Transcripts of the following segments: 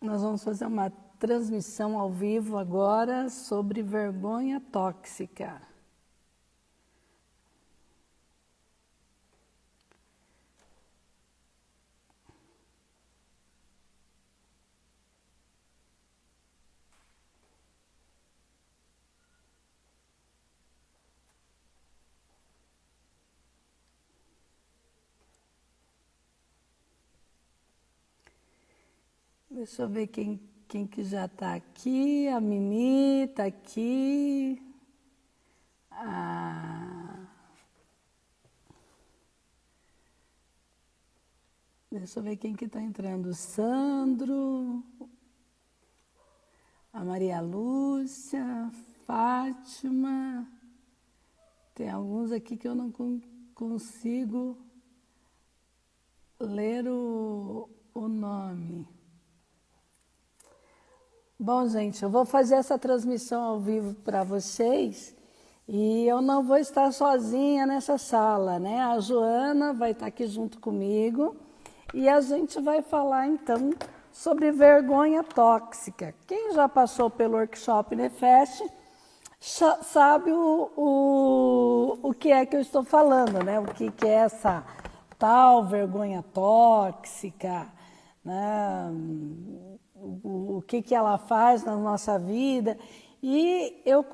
Nós vamos fazer uma transmissão ao vivo agora sobre vergonha tóxica. Deixa eu ver quem que já está aqui. A Mimi está aqui. Deixa eu ver quem que está entrando. O Sandro. A Maria Lúcia. Fátima. Tem alguns aqui que eu não consigo ler o nome. Bom, gente, eu vou fazer essa transmissão ao vivo para vocês e eu não vou estar sozinha nessa sala, né? A Joana vai estar aqui junto comigo e a gente vai falar, então, sobre vergonha tóxica. Quem já passou pelo workshop Nefest sabe o que é que eu estou falando, né? O que é essa tal vergonha tóxica, né? O que ela faz na nossa vida. E eu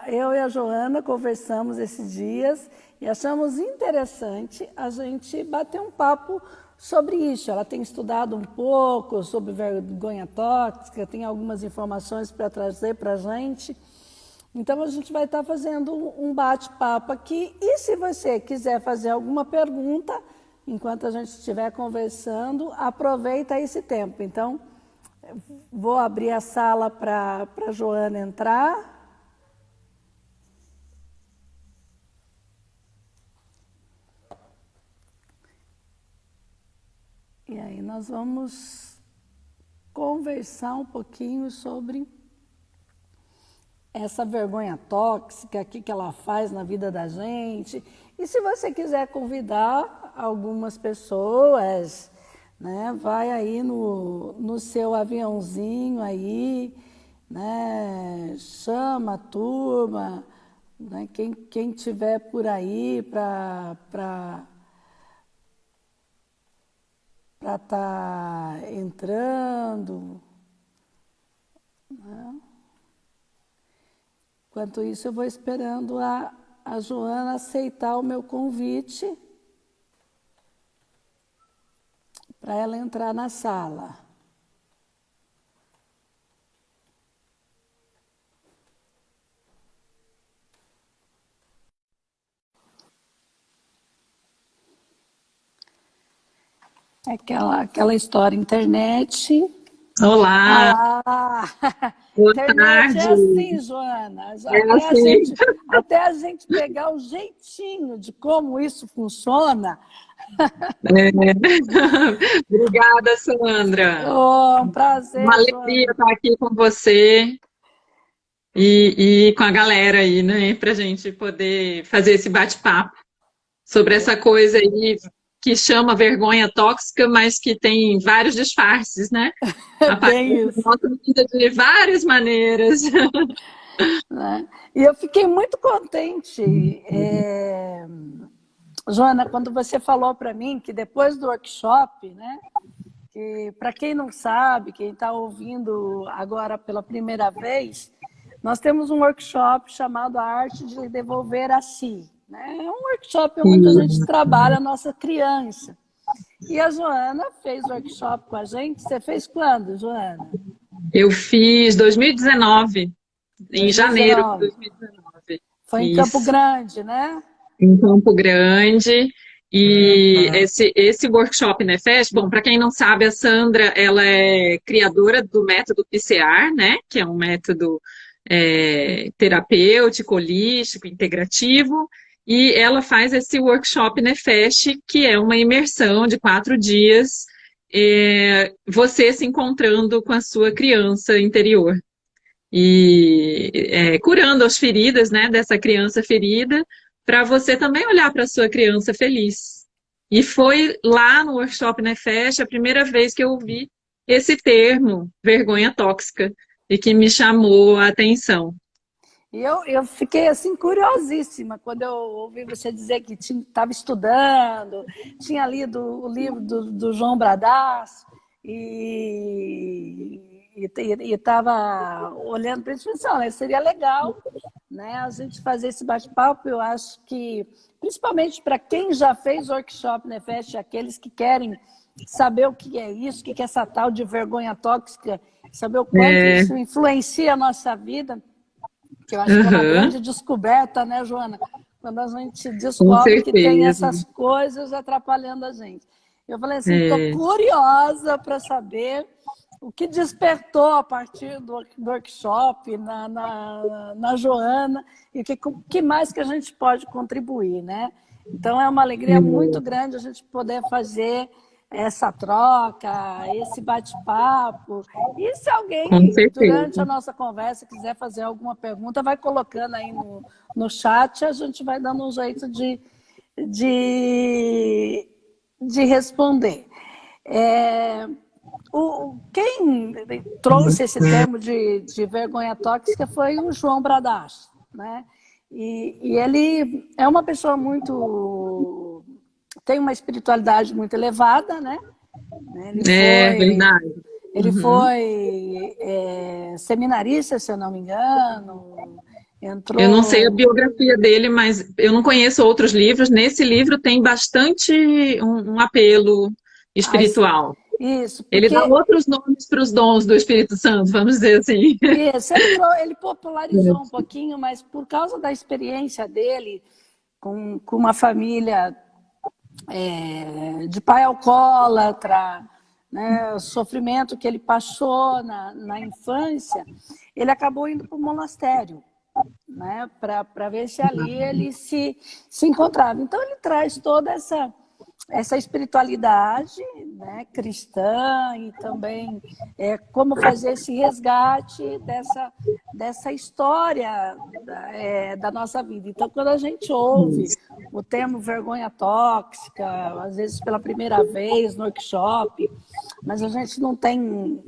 e a Joana conversamos esses dias e achamos interessante a gente bater um papo sobre isso. Ela tem estudado um pouco sobre vergonha tóxica, tem algumas informações para trazer para a gente. Então a gente vai estar fazendo um bate-papo aqui. E se você quiser fazer alguma pergunta, enquanto a gente estiver conversando, aproveita esse tempo. Então, vou abrir a sala para a Joana entrar. E aí nós vamos conversar um pouquinho sobre essa vergonha tóxica, o que ela faz na vida da gente. E se você quiser convidar algumas pessoas, né, vai aí no seu aviãozinho aí, né, chama a turma, né, quem tiver por aí para estar entrando, né? Enquanto isso, eu vou esperando a Joana aceitar o meu convite para ela entrar na sala. Aquela história, internet. Olá, boa Internet tarde. é assim, Joana. É assim. Até a gente pegar o jeitinho de como isso funciona. Obrigada, Sandra. Oh, um Uma prazer, alegria Joana. estar aqui com você e com a galera aí, né, para a gente poder fazer esse bate-papo sobre essa coisa aí que chama vergonha tóxica, mas que tem vários disfarces, né? É Aparece bem na isso, nossa vida de várias maneiras. né? E eu fiquei muito contente, Joana, quando você falou para mim que depois do workshop, né, que para quem não sabe, quem está ouvindo agora pela primeira vez, nós temos um workshop chamado A Arte de Devolver a Si, né? É um workshop onde a gente trabalha a nossa criança. E a Joana fez workshop com a gente. Você fez quando, Joana? Eu fiz 2019, em janeiro de 2019. 2019. Foi em Campo Isso. Grande, né? Em Campo Grande. E esse workshop Nefest, bom, para quem não sabe, a Sandra, ela é criadora do método PCR, né, que é um método terapêutico, holístico, integrativo, e ela faz esse workshop Nefest, que é uma imersão de 4 dias, você se encontrando com a sua criança interior e curando as feridas, né, dessa criança ferida, para você também olhar para a sua criança feliz. E foi lá no workshop Nefest a primeira vez que eu ouvi esse termo, vergonha tóxica, e que me chamou a atenção. E eu fiquei assim curiosíssima quando eu ouvi você dizer que estava estudando, tinha lido o livro do João Bradaço e estava olhando para isso e pensando, né, seria legal, né, a gente fazer esse bate-papo. Eu acho que, principalmente para quem já fez workshop Nefesh, aqueles que querem saber o que é isso, o que é essa tal de vergonha tóxica, saber o quanto É, isso influencia a nossa vida, que eu acho que é uma aham, grande descoberta, né, Joana? Quando a gente com descobre que tem certeza. essas coisas atrapalhando a gente. Eu falei assim, estou É, curiosa para saber o que despertou a partir do workshop na Joana e o que mais que a gente pode contribuir, né? Então, é uma alegria muito é, grande a gente poder fazer essa troca, esse bate-papo. E se com alguém, durante a certeza. nossa conversa, quiser fazer alguma pergunta, vai colocando aí no chat, a gente vai dando um jeito de, de responder. É, quem trouxe esse termo de vergonha tóxica foi o João Bradaço, né? E ele é uma pessoa muito... tem uma espiritualidade muito elevada, né? Ele É foi, verdade. ele Uhum. foi seminarista, se eu não me engano, Eu não sei a entrou... biografia dele, mas eu não conheço outros livros. Nesse livro tem bastante um apelo espiritual. Isso, Ele dá porque outros nomes para os dons do Espírito Santo, vamos dizer assim. isso, ele popularizou um pouquinho, mas por causa da experiência dele com uma família de pai alcoólatra, né, o sofrimento que ele passou na infância, ele acabou indo para o monastério, né, para ver se ali ele se encontrava. Então, ele traz toda essa espiritualidade, né, cristã, e também como fazer esse resgate dessa história da nossa vida. Então, quando a gente ouve o termo vergonha tóxica, às vezes pela primeira vez no workshop, mas a gente não tem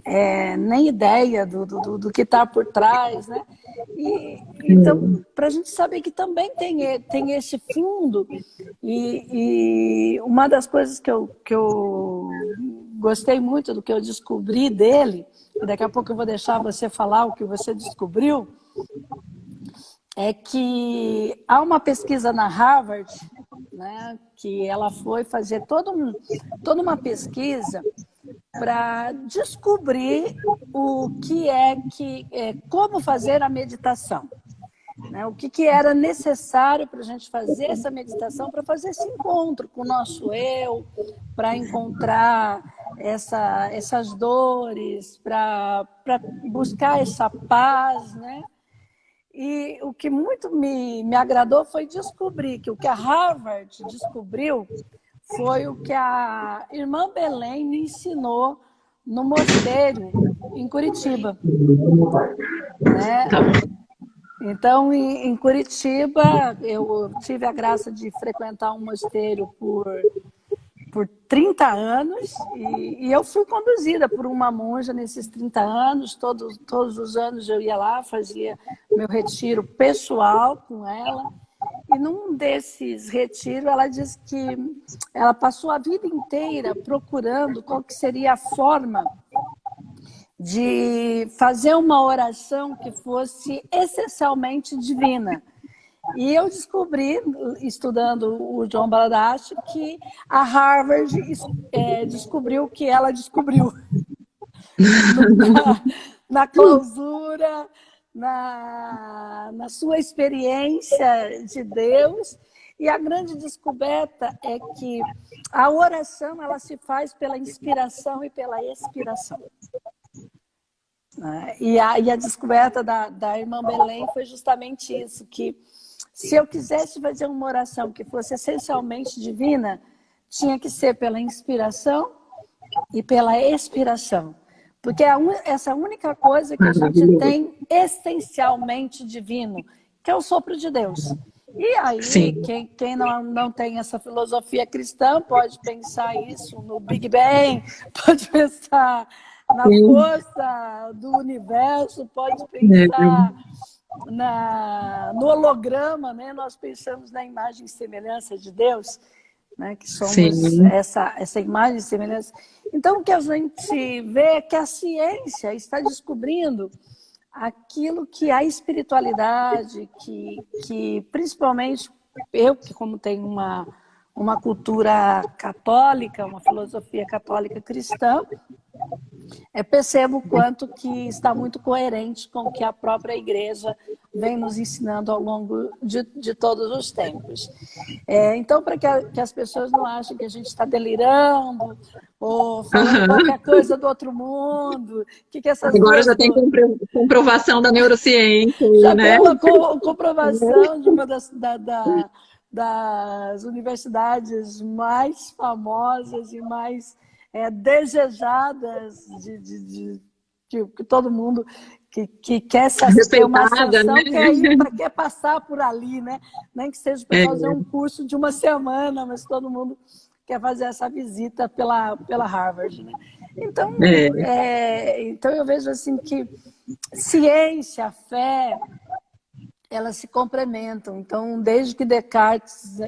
nem ideia do que está por trás, né? Então, para a gente saber que também tem esse fundo, e uma das coisas que eu gostei muito do que eu descobri dele, e daqui a pouco eu vou deixar você falar o que você descobriu, é que há uma pesquisa na Harvard, né, que ela foi fazer toda uma pesquisa para descobrir como fazer a meditação, né? O que era necessário para a gente fazer essa meditação, para fazer esse encontro com o nosso eu, para encontrar essas dores, para buscar essa paz, né? E o que muito me agradou foi descobrir que o que a Harvard descobriu foi o que a irmã Belém me ensinou no mosteiro em Curitiba, né? Tá. Então, em Curitiba, eu tive a graça de frequentar um mosteiro por 30 anos, e eu fui conduzida por uma monja nesses 30 anos. Todos os anos eu ia lá, fazia meu retiro pessoal com ela. E num desses retiros, ela disse que ela passou a vida inteira procurando qual que seria a forma de fazer uma oração que fosse essencialmente divina. E eu descobri, estudando o John Baladash, que a Harvard descobriu o que ela descobriu na clausura, na sua experiência de Deus. E a grande descoberta é que a oração ela se faz pela inspiração e pela expiração. E a descoberta da irmã Belém foi justamente isso, que se eu quisesse fazer uma oração que fosse essencialmente divina, tinha que ser pela inspiração e pela expiração. Porque essa única coisa que a gente Maravilhoso. tem essencialmente divino, que é o sopro de Deus. E aí, Sim. quem não tem essa filosofia cristã pode pensar isso no Big Bang, pode pensar na força do universo, pode pensar no holograma, né? Nós pensamos na imagem e semelhança de Deus, né? Que somos essa imagem e semelhança. Então, o que a gente vê é que a ciência está descobrindo aquilo que a espiritualidade, que principalmente eu, que como tenho uma cultura católica, uma filosofia católica cristã, percebo o quanto que está muito coerente com o que a própria igreja vem nos ensinando ao longo de todos os tempos. Então, para que as pessoas não achem que a gente está delirando ou falando qualquer coisa do outro mundo, que essas agora já tem comprovação da neurociência, já né? tem uma comprovação de uma das universidades mais famosas e mais desejadas que todo mundo que quer ter uma ascensão, né? quer passar por ali, né? Nem que seja para fazer um curso de uma semana, mas todo mundo quer fazer essa visita pela Harvard, né? Então, então eu vejo assim que ciência, fé, elas se complementam. Então, desde que Descartes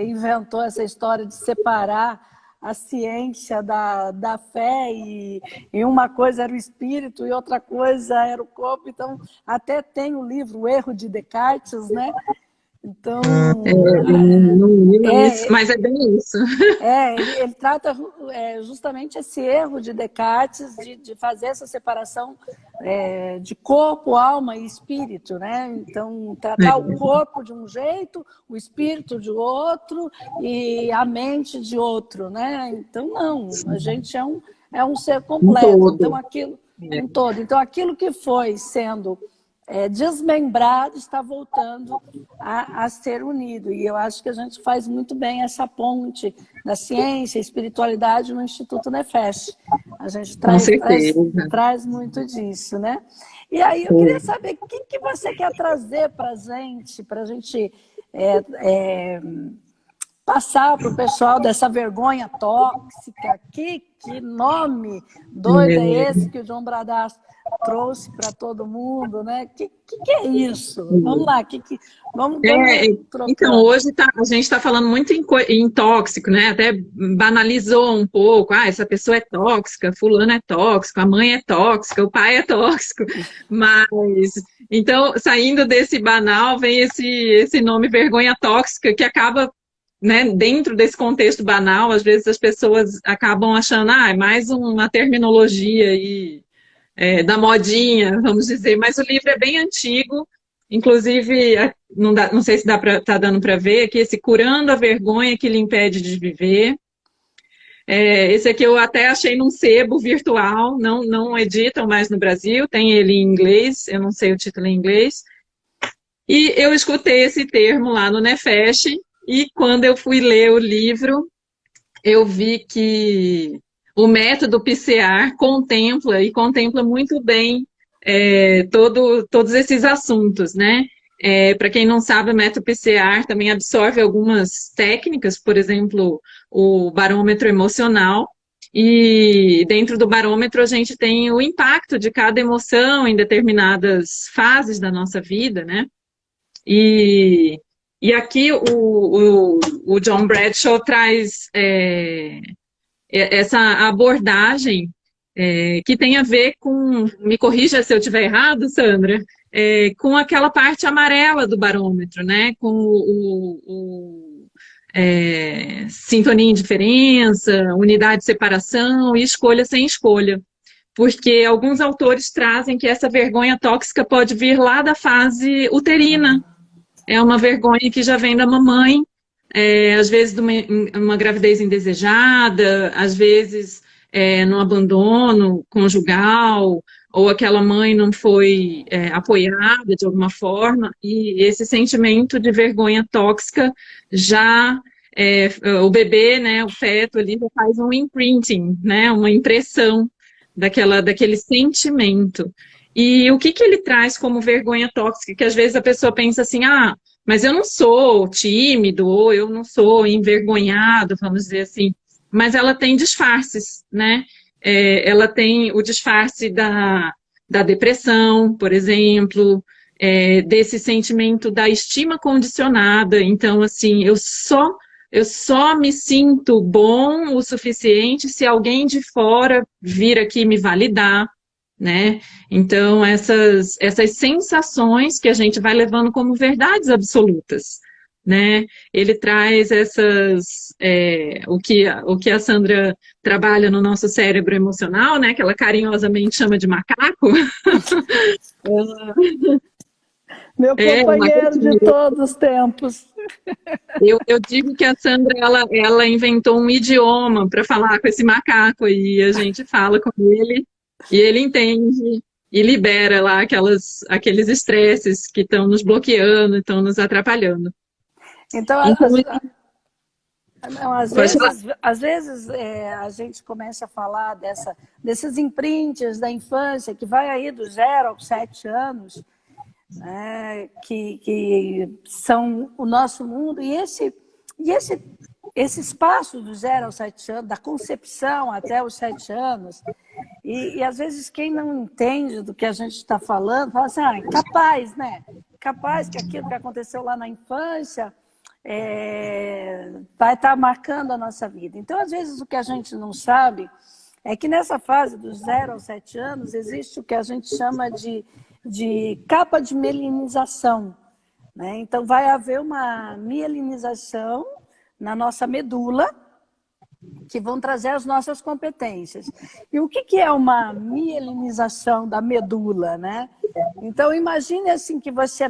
inventou essa história de separar a ciência da fé, e uma coisa era o espírito e outra coisa era o corpo. Então, até tem o livro O Erro de Descartes, né? Então, mas é bem isso. Ele trata justamente esse erro de Descartes de fazer essa separação de corpo, alma e espírito, né? Então, tratar o corpo de um jeito, o espírito de outro e a mente de outro, né? Então, não, a gente é um ser completo. Então, um todo. Então, aquilo que foi sendo desmembrado está voltando a ser unido. E eu acho que a gente faz muito bem essa ponte da ciência e espiritualidade no Instituto Nefesh. A gente traz muito disso, né? E aí eu queria saber o que você quer trazer para a gente passar para o pessoal dessa vergonha tóxica. Que nome doido é esse que o John Bradás trouxe para todo mundo, né? Que é isso? Vamos lá, vamos trocar. Então, hoje a gente está falando muito em tóxico, né? Até banalizou um pouco. Essa pessoa é tóxica, fulano é tóxico, a mãe é tóxica, o pai é tóxico. Mas, então, saindo desse banal, vem esse nome vergonha tóxica que acaba, né, dentro desse contexto banal, às vezes as pessoas acabam achando, é mais uma terminologia aí, da modinha, vamos dizer, mas o livro é bem antigo, inclusive, não sei se tá dando para ver, aqui esse Curando a Vergonha que lhe impede de viver. Esse aqui eu até achei num sebo virtual, não editam mais no Brasil, tem ele em inglês, eu não sei o título em inglês, e eu escutei esse termo lá no Nefesh, e quando eu fui ler o livro, eu vi que o método PCA contempla muito bem todos esses assuntos, né? Para quem não sabe, o método PCA também absorve algumas técnicas, por exemplo, o barômetro emocional, e dentro do barômetro a gente tem o impacto de cada emoção em determinadas fases da nossa vida, né? E aqui o John Bradshaw traz essa abordagem que tem a ver com, me corrija se eu estiver errado, Sandra, com aquela parte amarela do barômetro, né? Com sintonia e indiferença, unidade de separação e escolha sem escolha. Porque alguns autores trazem que essa vergonha tóxica pode vir lá da fase uterina. É uma vergonha que já vem da mamãe, às vezes de uma gravidez indesejada, às vezes no abandono conjugal, ou aquela mãe não foi apoiada de alguma forma, e esse sentimento de vergonha tóxica já, o bebê, né, o feto ali, já faz um imprinting, né, uma impressão daquele sentimento. E o que ele traz como vergonha tóxica? Que às vezes a pessoa pensa assim, mas eu não sou tímido, ou eu não sou envergonhado, vamos dizer assim. Mas ela tem disfarces, né? ela tem o disfarce da depressão, por exemplo, desse sentimento da estima condicionada. Então, assim, eu só me sinto bom o suficiente se alguém de fora vir aqui me validar, né? Então, essas sensações que a gente vai levando como verdades absolutas, né? Ele traz o que a Sandra trabalha no nosso cérebro emocional, né? Que ela carinhosamente chama de macaco. Meu companheiro de todos os tempos. Eu digo que a Sandra, ela inventou um idioma para falar com esse macaco e a gente fala com ele e ele entende e libera lá aqueles estresses que estão nos bloqueando, estão nos atrapalhando. Então, Então, não, às vezes a gente começa a falar desses imprints da infância, que vai aí do 0 aos 7 anos, né, que são o nosso mundo, e esse espaço do 0 aos 7 anos, da concepção até os 7 anos, e às vezes quem não entende do que a gente está falando, fala assim, capaz, né? Capaz que aquilo que aconteceu lá na infância vai estar marcando a nossa vida. Então, às vezes, o que a gente não sabe é que nessa fase dos 0 aos 7 anos existe o que a gente chama de capa de mielinização, né? Então, vai haver uma mielinização na nossa medula, que vão trazer as nossas competências. E o que é uma mielinização da medula, né? Então, imagine assim que você,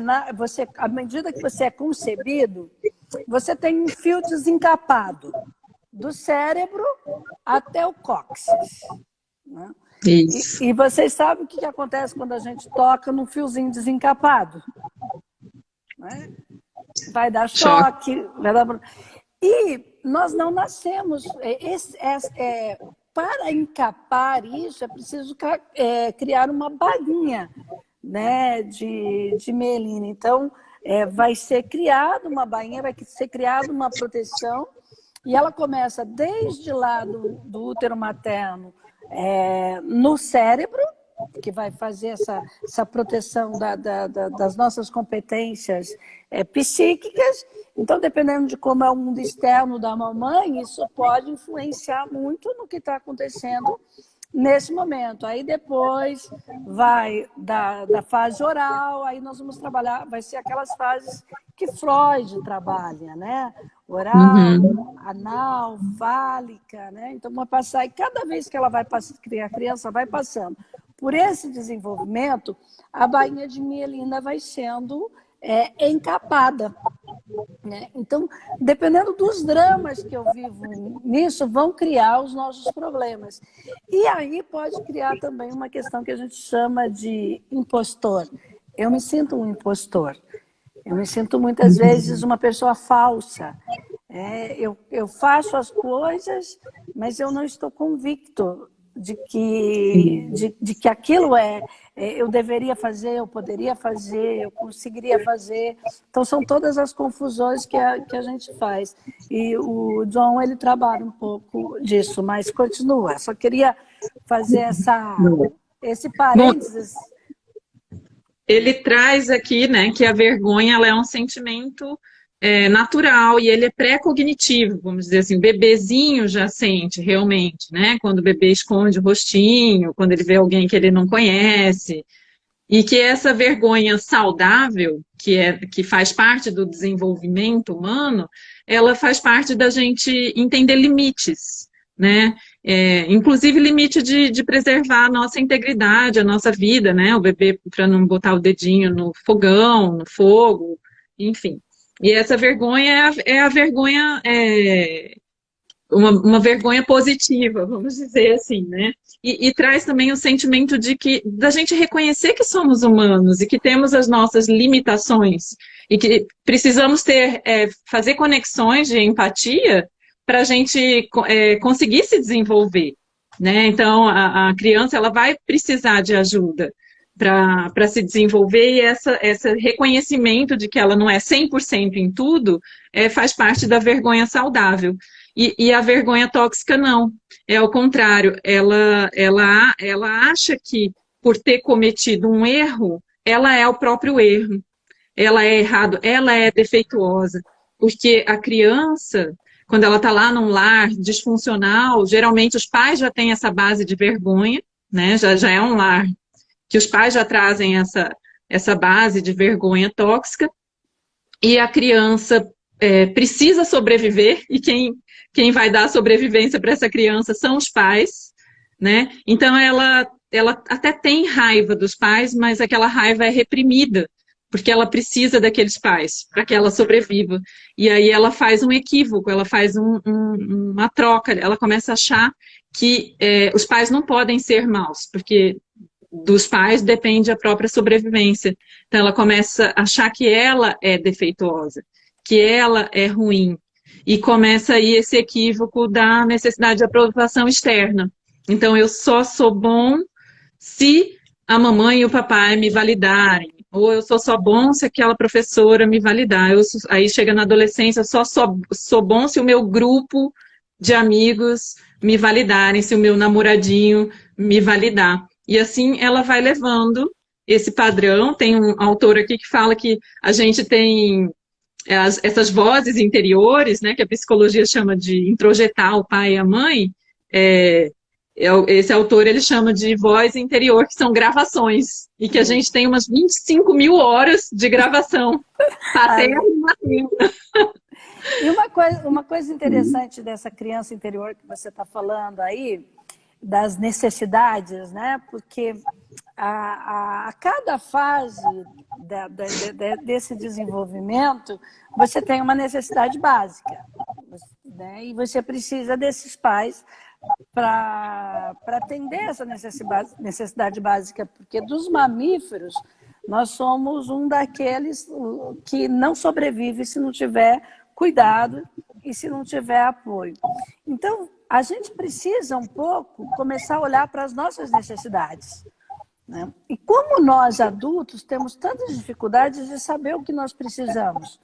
à medida que você é concebido, você tem um fio desencapado do cérebro até o cóccix, né? E vocês sabem o que acontece quando a gente toca num fiozinho desencapado, né? Vai dar choque, vai dar... E nós não nascemos. Para encapar isso, é preciso criar uma bainha, né, de mielina. Então, vai ser criada uma bainha, vai ser criada uma proteção, e ela começa desde lá do útero materno no cérebro, que vai fazer essa proteção das nossas competências psíquicas. Então, dependendo de como é o mundo externo da mamãe, isso pode influenciar muito no que está acontecendo nesse momento. Aí depois vai da fase oral, aí nós vamos trabalhar, vai ser aquelas fases que Freud trabalha, né? Oral, anal, fálica, né? Então vai passar, e cada vez que ela vai passar, a criança vai passando por esse desenvolvimento, a bainha de mielina vai sendo encapada, né? Então, dependendo dos dramas que eu vivo nisso, vão criar os nossos problemas. E aí pode criar também uma questão que a gente chama de impostor. Eu me sinto um impostor. Eu me sinto muitas vezes uma pessoa falsa. Eu faço as coisas, mas eu não estou convicto de que aquilo eu deveria fazer, eu poderia fazer, eu conseguiria fazer. Então, são todas as confusões que a gente faz. E o John, ele trabalha um pouco disso, mas continua. Só queria fazer esse parênteses. Ele traz aqui, né, que a vergonha ela é um sentimento natural e ele é pré-cognitivo, vamos dizer assim, o bebezinho já sente realmente, né, quando o bebê esconde o rostinho, quando ele vê alguém que ele não conhece, e que essa vergonha saudável, que faz parte do desenvolvimento humano, ela faz parte da gente entender limites, né, inclusive limite de preservar a nossa integridade, a nossa vida, né, o bebê para não botar o dedinho no fogão, no fogo, enfim. E essa vergonha é a vergonha, uma vergonha positiva, vamos dizer assim, né? E traz também o sentimento da gente reconhecer que somos humanos e que temos as nossas limitações e que precisamos fazer conexões de empatia para a gente conseguir se desenvolver, né? Então, a criança ela vai precisar de ajuda, para se desenvolver, e esse reconhecimento de que ela não é 100% em tudo, faz parte da vergonha saudável. E a vergonha tóxica não, é ao contrário, ela acha que por ter cometido um erro, ela é o próprio erro, ela é errado, ela é defeituosa, porque a criança, quando ela está lá num lar disfuncional, geralmente os pais já têm essa base de vergonha, né? Já é um lar que os pais já trazem essa base de vergonha tóxica, e a criança precisa sobreviver, e quem vai dar sobrevivência para essa criança são os pais, né? Então ela até tem raiva dos pais, mas aquela raiva é reprimida, porque ela precisa daqueles pais para que ela sobreviva. E aí ela faz um equívoco, ela faz uma troca, ela começa a achar que os pais não podem ser maus, porque dos pais depende a própria sobrevivência. Então ela começa a achar que ela é defeituosa, que ela é ruim, e começa aí esse equívoco da necessidade de aprovação externa. Então eu só sou bom se a mamãe e o papai me validarem, ou eu sou bom se aquela professora me validar. Aí chega na adolescência, eu só sou bom se o meu grupo de amigos me validarem, se o meu namoradinho me validar. E assim ela vai levando esse padrão. Tem um autor aqui que fala que a gente tem essas vozes interiores, né, que a psicologia chama de introjetar o pai e a mãe. Esse autor ele chama de voz interior, que são gravações, e que a gente tem umas 25 mil horas de gravação paterna e materna. E uma coisa interessante dessa criança interior que você está falando aí, das necessidades, né? Porque a cada fase desse desenvolvimento, você tem uma necessidade básica, né? E você precisa desses pais para atender essa necessidade básica, porque dos mamíferos, nós somos um daqueles que não sobrevive se não tiver cuidado e se não tiver apoio. Então, a gente precisa um pouco começar a olhar para as nossas necessidades, né? E como nós, adultos, temos tantas dificuldades de saber o que nós precisamos,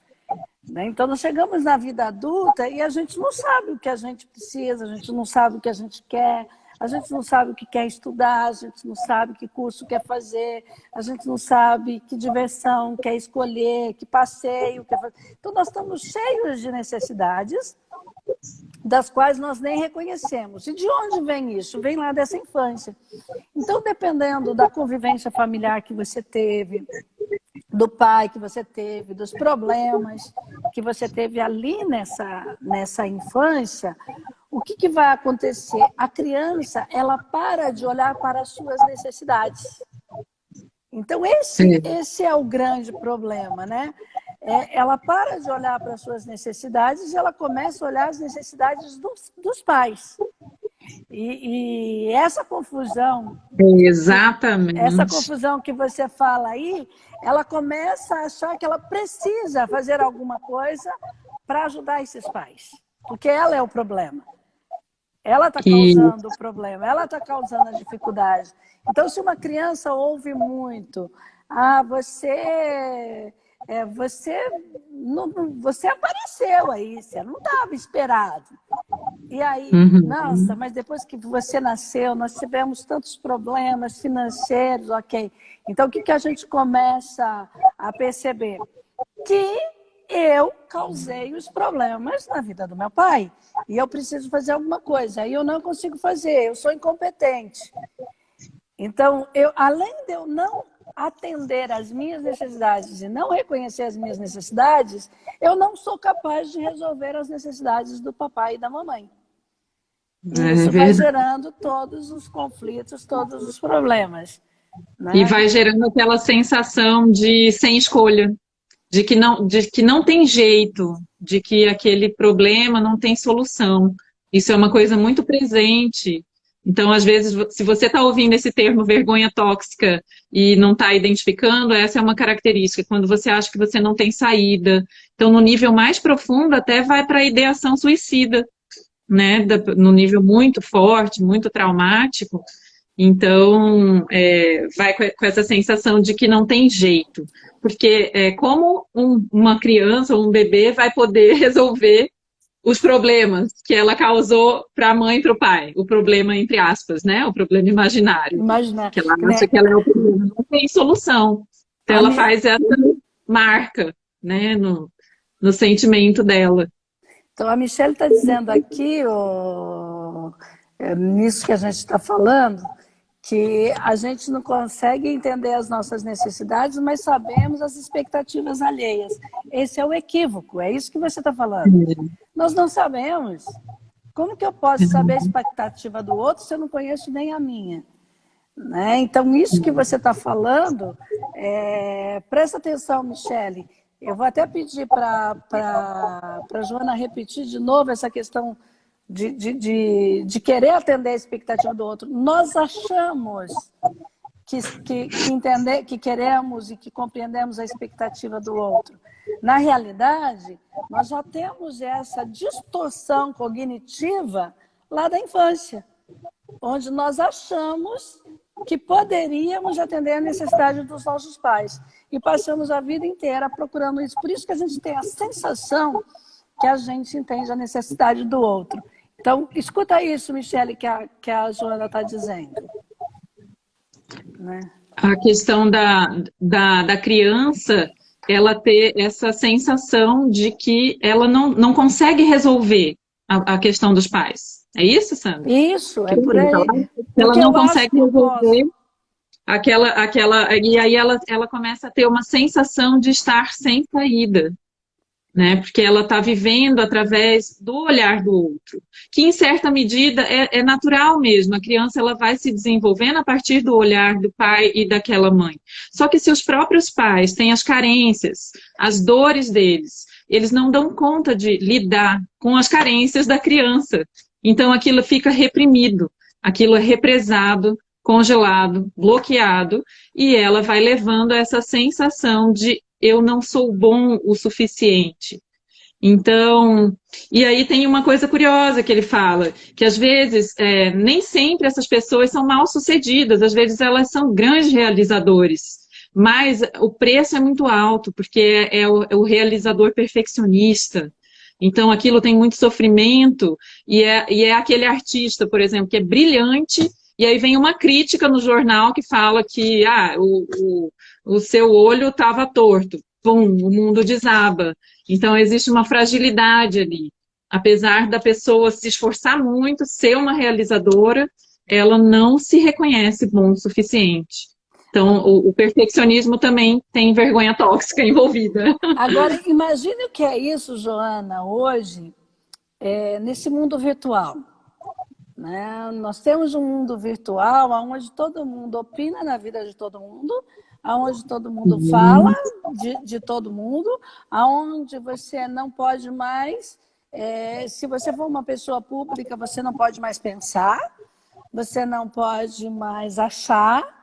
né? Então, nós chegamos na vida adulta e a gente não sabe o que a gente precisa, a gente não sabe o que a gente quer, a gente não sabe o que quer estudar, a gente não sabe que curso quer fazer, a gente não sabe que diversão quer escolher, que passeio quer fazer. Então, nós estamos cheios de necessidades das quais nós nem reconhecemos. E de onde vem isso? Vem lá dessa infância. Então, dependendo da convivência familiar que você teve, do pai que você teve, dos problemas que você teve ali nessa infância, o que vai acontecer? A criança, ela para de olhar para as suas necessidades. Então, esse é o grande problema, né? Ela para de olhar para as suas necessidades e ela começa a olhar as necessidades dos pais. E essa confusão... Exatamente. Essa confusão que você fala aí, ela começa a achar que ela precisa fazer alguma coisa para ajudar esses pais. Porque ela é o problema. Ela está causando o problema, ela está causando a dificuldade. Então, se uma criança ouve muito, você apareceu aí, você não estava esperado. E aí, nossa, mas depois que você nasceu, nós tivemos tantos problemas financeiros, ok. Então, o que a gente começa a perceber? Que eu causei os problemas na vida do meu pai. E eu preciso fazer alguma coisa. E eu não consigo fazer, eu sou incompetente. Então, além de eu não atender às minhas necessidades e não reconhecer as minhas necessidades, eu não sou capaz de resolver as necessidades do papai e da mamãe. E isso vai gerando todos os conflitos, todos os problemas, né? E vai gerando aquela sensação de sem escolha, de que não tem jeito, de que aquele problema não tem solução. Isso é uma coisa muito presente. Então, às vezes, se você está ouvindo esse termo vergonha tóxica e não está identificando, essa é uma característica, quando você acha que você não tem saída. Então, no nível mais profundo, até vai para a ideação suicida, né? No nível muito forte, muito traumático. Então, vai com essa sensação de que não tem jeito. Porque como uma criança ou um bebê vai poder resolver os problemas que ela causou para a mãe e para o pai? O problema, entre aspas, né? O problema imaginário. Imagina, Que ela acha né? que ela é o problema. Não tem solução. Então, A, ela Mi- faz essa marca, né? No sentimento dela. Então, a Michelle está dizendo aqui, nisso que a gente está falando, que a gente não consegue entender as nossas necessidades, mas sabemos as expectativas alheias. Esse é o equívoco, é isso que você está falando. Nós não sabemos. Como que eu posso saber a expectativa do outro se eu não conheço nem a minha? Né? Então, isso que você está falando, presta atenção, Michele. Eu vou até pedir para a Joana repetir de novo essa questão de querer atender a expectativa do outro. Nós achamos que queremos e que compreendemos a expectativa do outro. Na realidade, nós já temos essa distorção cognitiva lá da infância, onde nós achamos que poderíamos atender a necessidade dos nossos pais. E passamos a vida inteira procurando isso. Por isso que a gente tem a sensação que a gente entende a necessidade do outro. Então, escuta isso, Michele, que a Joana está dizendo. Né? A questão da criança, ela ter essa sensação de que ela não consegue resolver a questão dos pais. É isso, Sandra? Isso, é por aí. Ela Porque não eu acho consegue que eu resolver posso. e aí ela começa a ter uma sensação de estar sem saída, né? Porque ela está vivendo através do olhar do outro, que em certa medida é natural mesmo. A criança ela vai se desenvolvendo a partir do olhar do pai e daquela mãe. Só que se os próprios pais têm as carências, as dores deles, eles não dão conta de lidar com as carências da criança. Então aquilo fica reprimido, aquilo é represado, congelado, bloqueado, e ela vai levando a essa sensação de eu não sou bom o suficiente. Então, e aí tem uma coisa curiosa que ele fala, que às vezes, nem sempre essas pessoas são mal sucedidas, às vezes elas são grandes realizadores, mas o preço é muito alto, porque é o realizador perfeccionista. Então, aquilo tem muito sofrimento, e é aquele artista, por exemplo, que é brilhante, e aí vem uma crítica no jornal que fala que o seu olho estava torto. Pum, o mundo desaba. Então, existe uma fragilidade ali. Apesar da pessoa se esforçar muito, ser uma realizadora, ela não se reconhece bom o suficiente. Então, o perfeccionismo também tem vergonha tóxica envolvida. Agora, imagine o que é isso, Joana, hoje, nesse mundo virtual. Né? Nós temos um mundo virtual onde todo mundo opina na vida de todo mundo, onde todo mundo fala de todo mundo, onde você não pode mais, se você for uma pessoa pública, você não pode mais pensar, você não pode mais achar,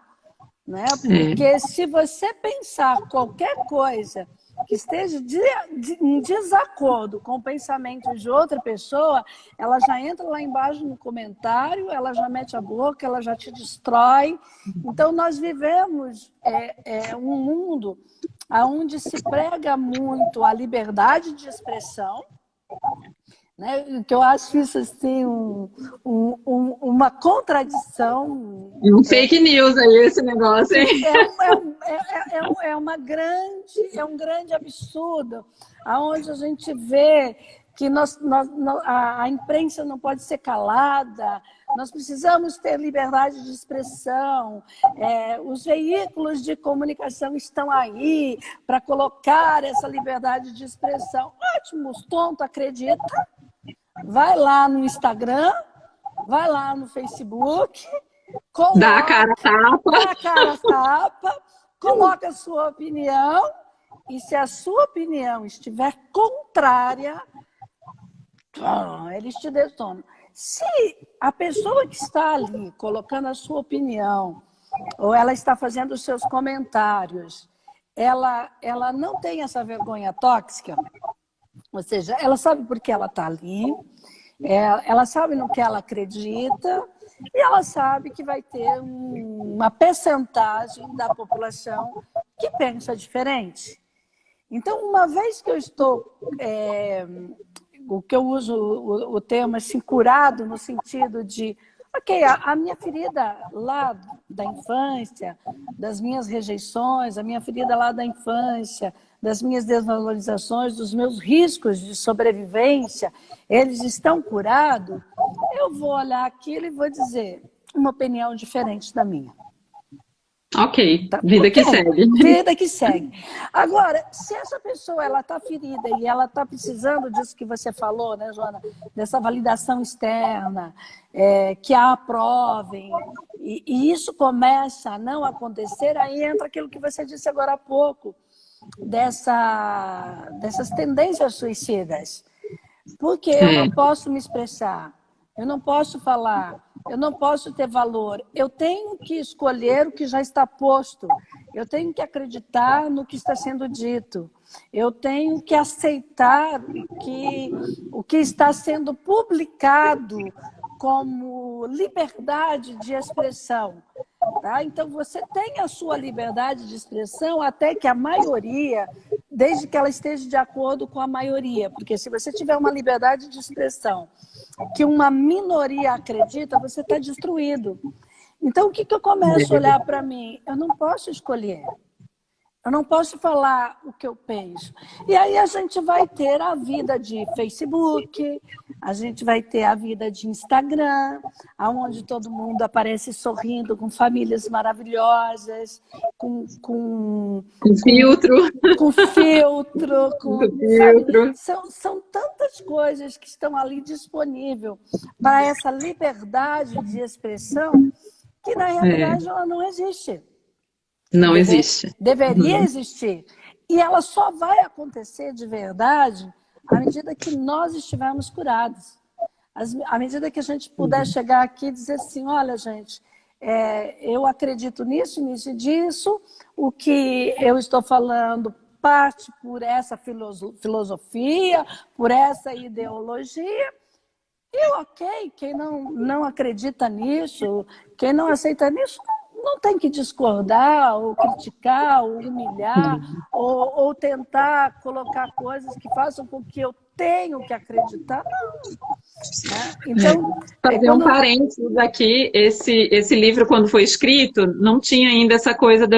né? Porque se você pensar qualquer coisa que esteja em desacordo com o pensamento de outra pessoa, ela já entra lá embaixo no comentário, ela já mete a boca, ela já te destrói. Então, nós vivemos um mundo onde se prega muito a liberdade de expressão, né? Que eu acho isso assim, uma contradição. Um fake news aí, esse negócio, hein? É um grande absurdo, onde a gente vê que a imprensa não pode ser calada, nós precisamos ter liberdade de expressão, os veículos de comunicação estão aí para colocar essa liberdade de expressão. Ótimo, os tontos acreditam, vai lá no Instagram, vai lá no Facebook, dá a cara a tapa, coloca a sua opinião, e se a sua opinião estiver contrária, eles te detonam. Se a pessoa que está ali colocando a sua opinião, ou ela está fazendo os seus comentários, ela não tem essa vergonha tóxica, ou seja, ela sabe por que ela está ali, ela sabe no que ela acredita, e ela sabe que vai ter uma percentagem da população que pensa diferente. Então, uma vez que eu estou, o que eu uso o termo assim, curado, no sentido de, ok, a minha ferida lá da infância, das minhas rejeições, a minha ferida lá da infância, das minhas desvalorizações, dos meus riscos de sobrevivência, eles estão curados, eu vou olhar aquilo e vou dizer uma opinião diferente da minha. Ok, Tá? vida que segue. Vida que segue. Agora, se essa pessoa ela está ferida e ela está precisando disso que você falou, né, Joana? Dessa validação externa, que a aprovem, e isso começa a não acontecer, aí entra aquilo que você disse agora há pouco, dessas tendências suicidas. Porque eu não posso me expressar, eu não posso falar, eu não posso ter valor. Eu tenho que escolher o que já está posto. Eu tenho que acreditar no que está sendo dito. Eu tenho que aceitar o que está sendo publicado como liberdade de expressão. Tá? Então, você tem a sua liberdade de expressão até que a maioria, desde que ela esteja de acordo com a maioria. Porque se você tiver uma liberdade de expressão que uma minoria acredita, você está destruído. Então, o que eu começo a olhar para mim? Eu não posso escolher. Eu não posso falar o que eu penso. E aí a gente vai ter a vida de Facebook, a gente vai ter a vida de Instagram, onde todo mundo aparece sorrindo, com famílias maravilhosas, com filtro. Com filtro. São tantas coisas que estão ali disponíveis para essa liberdade de expressão que, na realidade, ela não existe. Não existe. Deveria existir. E ela só vai acontecer de verdade à medida que nós estivermos curados. À medida que a gente puder chegar aqui e dizer assim, olha, gente, eu acredito nisso, nisso e disso, o que eu estou falando parte por essa filosofia, por essa ideologia, e ok, quem não acredita nisso, quem não aceita nisso, não tem que discordar, ou criticar, ou humilhar, ou tentar colocar coisas que façam com que eu tenha que acreditar. Não. Então, fazer um parênteses aqui, esse livro, quando foi escrito, não tinha ainda essa coisa,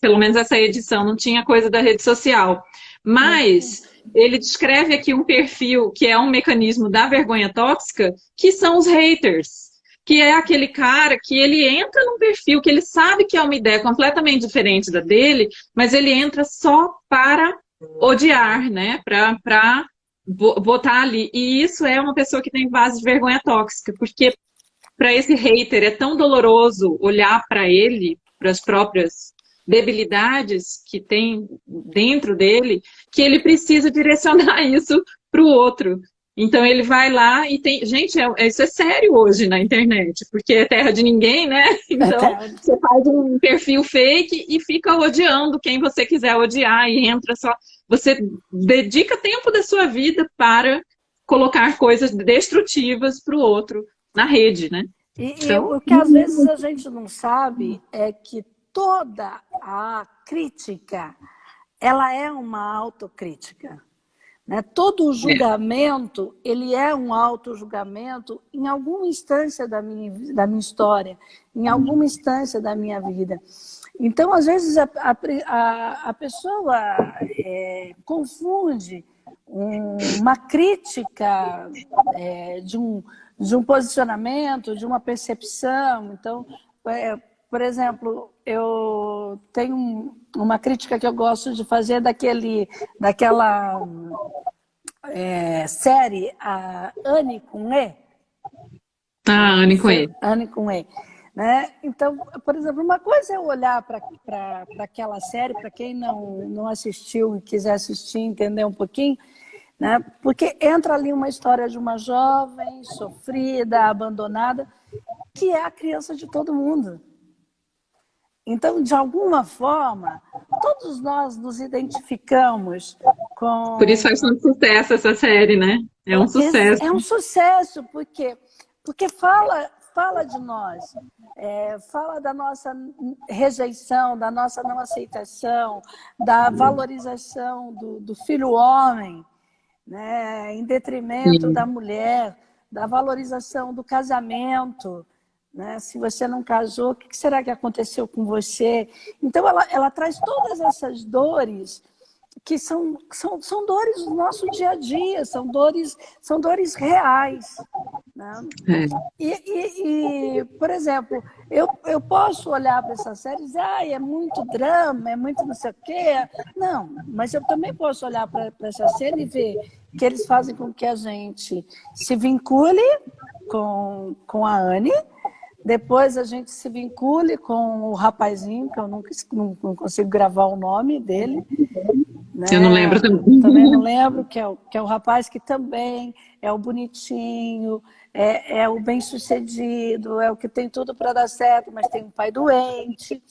pelo menos essa edição, não tinha coisa da rede social. Mas ele descreve aqui um perfil que é um mecanismo da vergonha tóxica, que são os haters. Que é aquele cara que ele entra num perfil que ele sabe que é uma ideia completamente diferente da dele, mas ele entra só para odiar, né? Para botar ali. E isso é uma pessoa que tem base de vergonha tóxica, porque para esse hater é tão doloroso olhar para ele, para as próprias debilidades que tem dentro dele, que ele precisa direcionar isso para o outro. Então ele vai lá e tem... Gente, isso é sério hoje na internet, porque é terra de ninguém, né? Então você faz um perfil fake e fica odiando quem você quiser odiar e entra só... Você dedica tempo da sua vida para colocar coisas destrutivas para o outro na rede, né? E o que às vezes a gente não sabe é que toda a crítica, ela é uma autocrítica. Né? Todo o julgamento, ele é um auto-julgamento em alguma instância da minha história, em alguma instância da minha vida. Então, às vezes, a pessoa confunde uma crítica de um posicionamento, de uma percepção. Então, por exemplo, eu tenho uma crítica que eu gosto de fazer daquela série, a Anne com E. Ah, Anne com E. Anne com E. Né? Então, por exemplo, uma coisa é eu olhar para aquela série, para quem não assistiu e quiser assistir, entender um pouquinho, né? Porque entra ali uma história de uma jovem sofrida, abandonada, que é a criança de todo mundo. Então, de alguma forma, todos nós nos identificamos com... Por isso faz tanto sucesso essa série, né? É um sucesso. É um sucesso, porque fala fala de nós, fala da nossa rejeição, da nossa não aceitação, da valorização do filho homem, né, em detrimento da mulher, da valorização do casamento, né? Se você não casou, o que será que aconteceu com você? Então, ela traz todas essas dores que são dores do nosso dia a dia, são dores reais, né? Por exemplo, eu posso olhar para essa série e dizer, é muito drama, é muito não sei o quê. Não, mas eu também posso olhar para essa cena e ver que eles fazem com que a gente se vincule com a Anne, depois a gente se vincule com o rapazinho, que eu não consigo gravar o nome dele. Né? Eu não lembro também. Também não lembro, que é o rapaz que também é o bonitinho, é o bem-sucedido, é o que tem tudo para dar certo, mas tem um pai doente,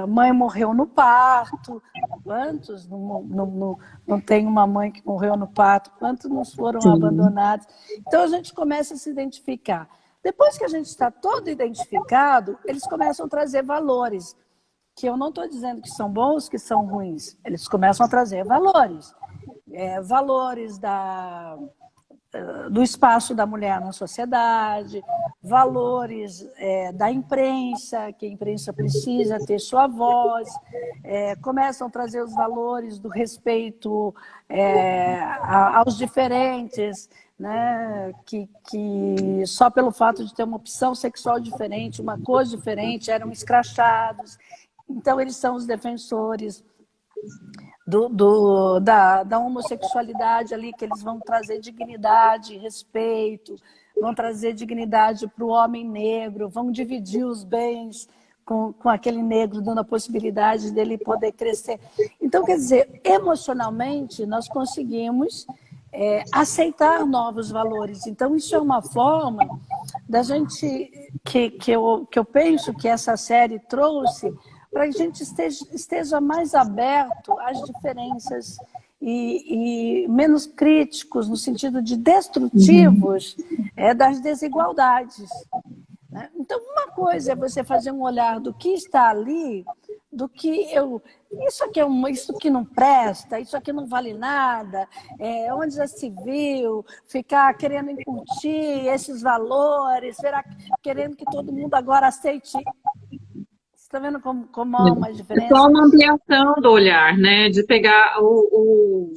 a mãe morreu no parto. Quantos não tem uma mãe que morreu no parto? Quantos não foram abandonados? Então a gente começa a se identificar. Depois que a gente está todo identificado, eles começam a trazer valores, que eu não estou dizendo que são bons, que são ruins. Eles começam a trazer valores. Valores do espaço da mulher na sociedade, valores da imprensa, que a imprensa precisa ter sua voz, começam a trazer os valores do respeito aos diferentes, né? Que só pelo fato de ter uma opção sexual diferente, uma cor diferente, eram escrachados. Então, eles são os defensores da homossexualidade ali, que eles vão trazer dignidade, respeito, vão trazer dignidade para o homem negro, vão dividir os bens com aquele negro, dando a possibilidade dele poder crescer. Então, quer dizer, emocionalmente, nós conseguimos aceitar novos valores. Então, isso é uma forma da gente, que eu penso que essa série trouxe, para que a gente esteja mais aberto às diferenças e menos críticos, no sentido de destrutivos das desigualdades. Né? Então, uma coisa é você fazer um olhar do que está ali, do que isso aqui não presta, isso aqui não vale nada, onde já se viu, ficar querendo incutir esses valores, querendo que todo mundo agora aceite. Está vendo como há uma diferença? É só uma ampliação do olhar, né? De pegar o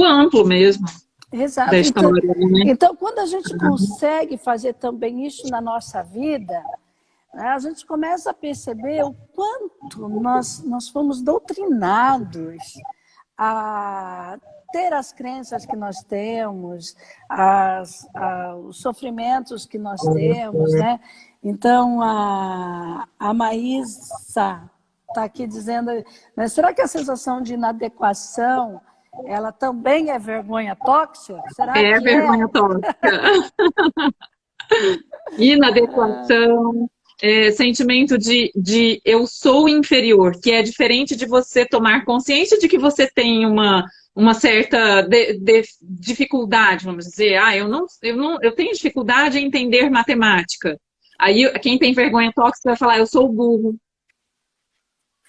amplo mesmo. Exato. Da história, né? Então, quando a gente consegue fazer também isso na nossa vida, né, a gente começa a perceber o quanto nós fomos doutrinados a ter as crenças que nós temos, os sofrimentos que nós temos, né? Então, a Maísa está aqui dizendo, né, será que a sensação de inadequação, ela também é vergonha tóxica? Será que vergonha tóxica. Inadequação, sentimento de eu sou inferior, que é diferente de você tomar consciência de que você tem uma certa dificuldade, vamos dizer, eu tenho dificuldade em entender matemática. Aí quem tem vergonha tóxica vai falar, eu sou burro.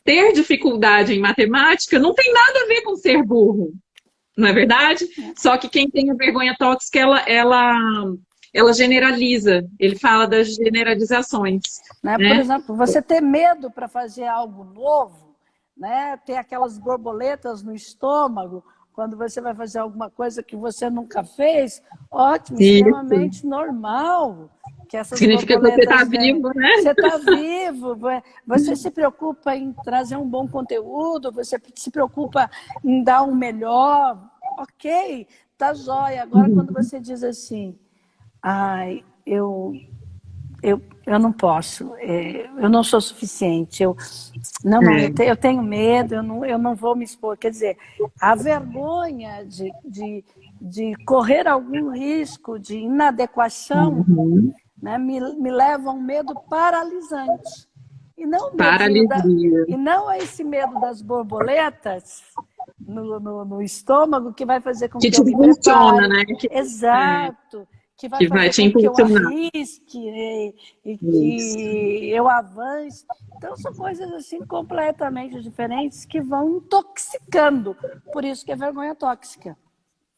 Ter dificuldade em matemática não tem nada a ver com ser burro, não é verdade? Só que quem tem a vergonha tóxica, ela generaliza. Ele fala das generalizações. Né? Por exemplo, você ter medo para fazer algo novo, né? Ter aquelas borboletas no estômago, quando você vai fazer alguma coisa que você nunca fez, ótimo, extremamente normal. Que essas significa que você está vivo, né? Você está vivo, você se preocupa em trazer um bom conteúdo, você se preocupa em dar um melhor, ok, tá jóia. Agora, quando você diz assim, eu não posso, eu não sou suficiente, eu tenho medo, eu não vou me expor. Quer dizer, a vergonha de correr algum risco de inadequação, né, me leva a um medo paralisante. E não, e não esse medo das borboletas no estômago que vai fazer com que eu me prepare. Né? Exato. que vai Que vai fazer te com que eu impulsionar. arrisque e Isso. que eu avance. Então, são coisas assim completamente diferentes que vão intoxicando. Por isso que é vergonha tóxica.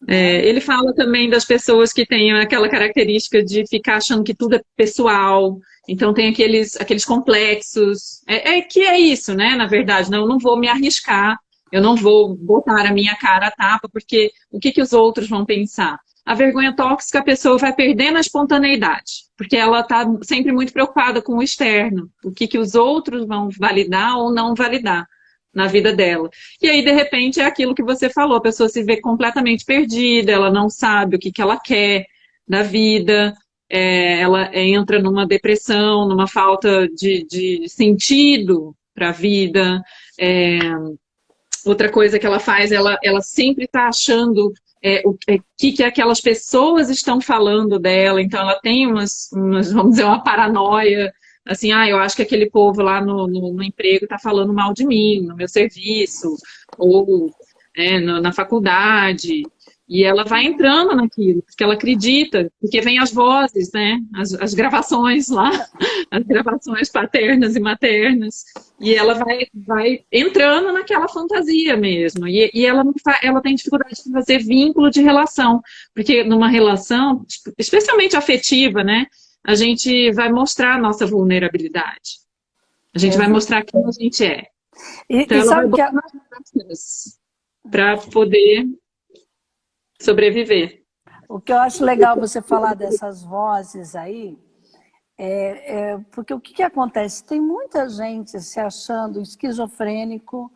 Né? Ele fala também das pessoas que têm aquela característica de ficar achando que tudo é pessoal, então tem aqueles complexos. Que é isso, né? Na verdade, não, eu não vou me arriscar, eu não vou botar a minha cara a tapa, porque o que que os outros vão pensar? A vergonha tóxica, a pessoa vai perdendo a espontaneidade, porque ela está sempre muito preocupada com o externo, o que que os outros vão validar ou não validar na vida dela. E aí, de repente, é aquilo que você falou, a pessoa se vê completamente perdida, ela não sabe o que que ela quer da vida, ela entra numa depressão, numa falta de sentido para a vida. É, outra coisa que ela faz, ela sempre está achando o que aquelas pessoas estão falando dela, então ela tem vamos dizer, uma paranoia, assim, eu acho que aquele povo lá no emprego está falando mal de mim, no meu serviço, ou na faculdade, e ela vai entrando naquilo, porque ela acredita, porque vem as vozes, né, as gravações lá, as gravações paternas e maternas, e ela vai entrando naquela fantasia mesmo. E ela, ela tem dificuldade de fazer vínculo de relação, porque numa relação, especialmente afetiva, né, a gente vai mostrar a nossa vulnerabilidade. A gente vai mostrar quem a gente é. Então ela vai Sabe que botar nas práticas para poder sobreviver. o que eu acho legal você falar dessas vozes aí, porque o que acontece? Tem muita gente se achando esquizofrênico,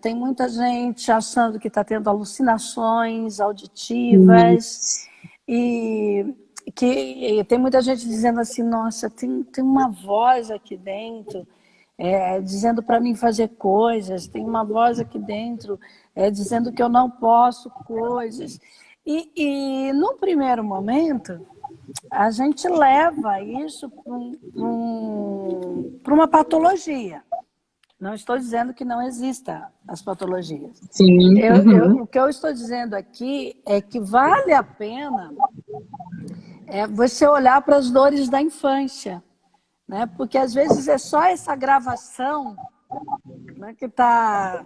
tem muita gente achando que está tendo alucinações auditivas, e tem muita gente dizendo assim, nossa, tem uma voz aqui dentro dizendo para mim fazer coisas, tem uma voz aqui dentro dizendo que eu não posso coisas. E num primeiro momento, a gente leva isso para uma patologia. Não estou dizendo que não exista as patologias. Sim. O que eu estou dizendo aqui é que vale a pena você olhar para as dores da infância, né? Porque às vezes é só essa gravação, né, que tá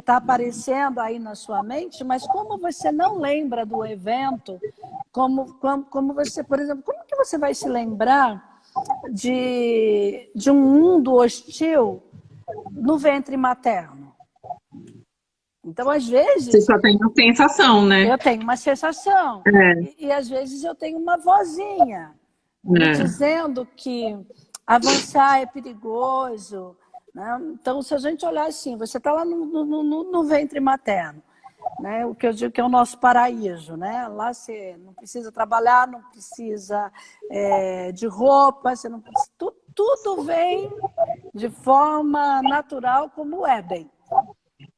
aparecendo aí na sua mente, mas como você não lembra do evento, como você, por exemplo, como que você vai se lembrar de um mundo hostil no ventre materno? Então, às vezes... Você só tem uma sensação, né? Eu tenho uma sensação. E às vezes eu tenho uma vozinha me dizendo que avançar é perigoso. Né? Então, se a gente olhar assim, você está lá no ventre materno, né? O que eu digo que é o nosso paraíso. Né? Lá você não precisa trabalhar, não precisa de roupa, você não precisa, tudo vem de forma natural como o Éden.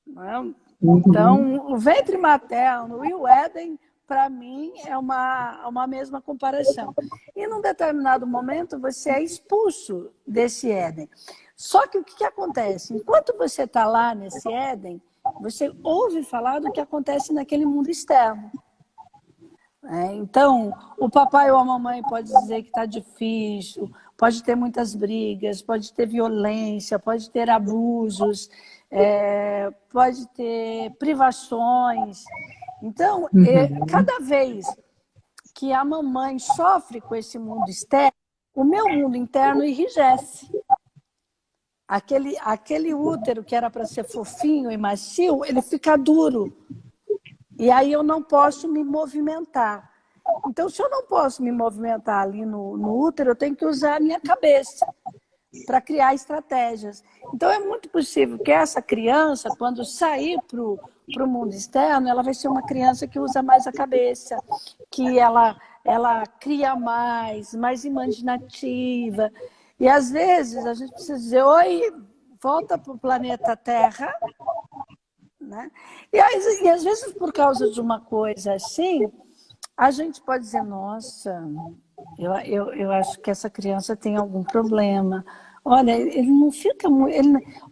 Né? Então, o ventre materno e o Éden, para mim, é uma mesma comparação. E num determinado momento, você é expulso desse Éden. Só que o que acontece? Enquanto você está lá nesse Éden, você ouve falar do que acontece naquele mundo externo. Então, o papai ou a mamãe pode dizer que está difícil, pode ter muitas brigas, pode ter violência, pode ter abusos, pode ter privações. Então, cada vez que a mamãe sofre com esse mundo externo, o meu mundo interno enrijece. Aquele útero que era para ser fofinho e macio, ele fica duro. E aí eu não posso me movimentar. Então, se eu não posso me movimentar ali no útero, eu tenho que usar a minha cabeça para criar estratégias. Então, é muito possível que essa criança, quando sair para o mundo externo, ela vai ser uma criança que usa mais a cabeça, que ela cria mais imaginativa. E, às vezes, a gente precisa dizer, oi, volta para o planeta Terra. Né? E às vezes, por causa de uma coisa assim, a gente pode dizer, nossa, eu acho que essa criança tem algum problema. Olha, ele não fica muito...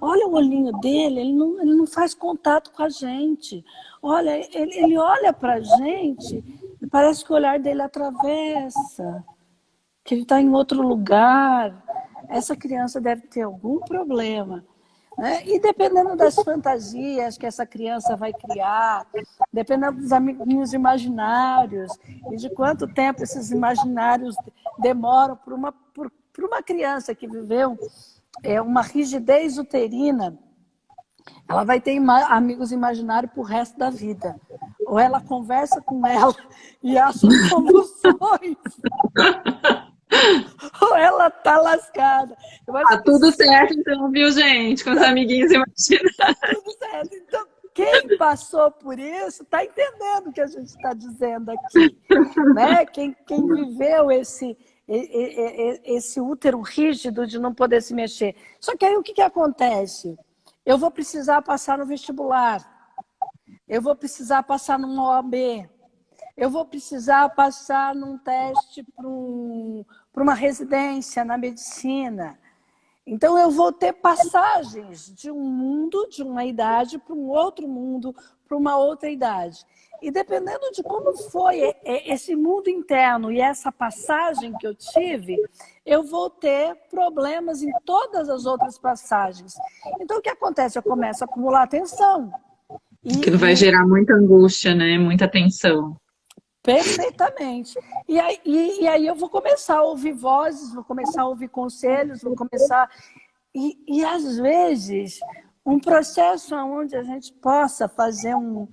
olha o olhinho dele, ele não faz contato com a gente. Olha, ele olha para a gente Parece que o olhar dele atravessa, que ele está em outro lugar. Essa criança deve ter algum problema. Né? E dependendo das fantasias que essa criança vai criar, dependendo dos amiguinhos imaginários e de quanto tempo esses imaginários demoram por uma criança que viveu uma rigidez uterina, ela vai ter amigos imaginários pro resto da vida. Ou ela conversa com ela e acha soluções, ou ela tá lascada. Tá tudo certo, então, viu, gente? Com os amiguinhos imaginários. Tudo certo. Então, quem passou por isso está entendendo o que a gente está dizendo aqui. Né? Quem viveu esse útero rígido de não poder se mexer. Só que aí o que acontece? Eu vou precisar passar no vestibular, eu vou precisar passar numa OAB, eu vou precisar passar num teste para uma residência na medicina. Então, eu vou ter passagens de um mundo, de uma idade, para um outro mundo, para uma outra idade. E dependendo de como foi esse mundo interno e essa passagem que eu tive, eu vou ter problemas em todas as outras passagens. Então, o que acontece? Eu começo a acumular tensão. Aquilo vai gerar muita angústia, né? Muita tensão. Perfeitamente. E aí eu vou começar a ouvir vozes, vou começar a ouvir conselhos, vou começar... E às vezes, um processo onde a gente possa fazer um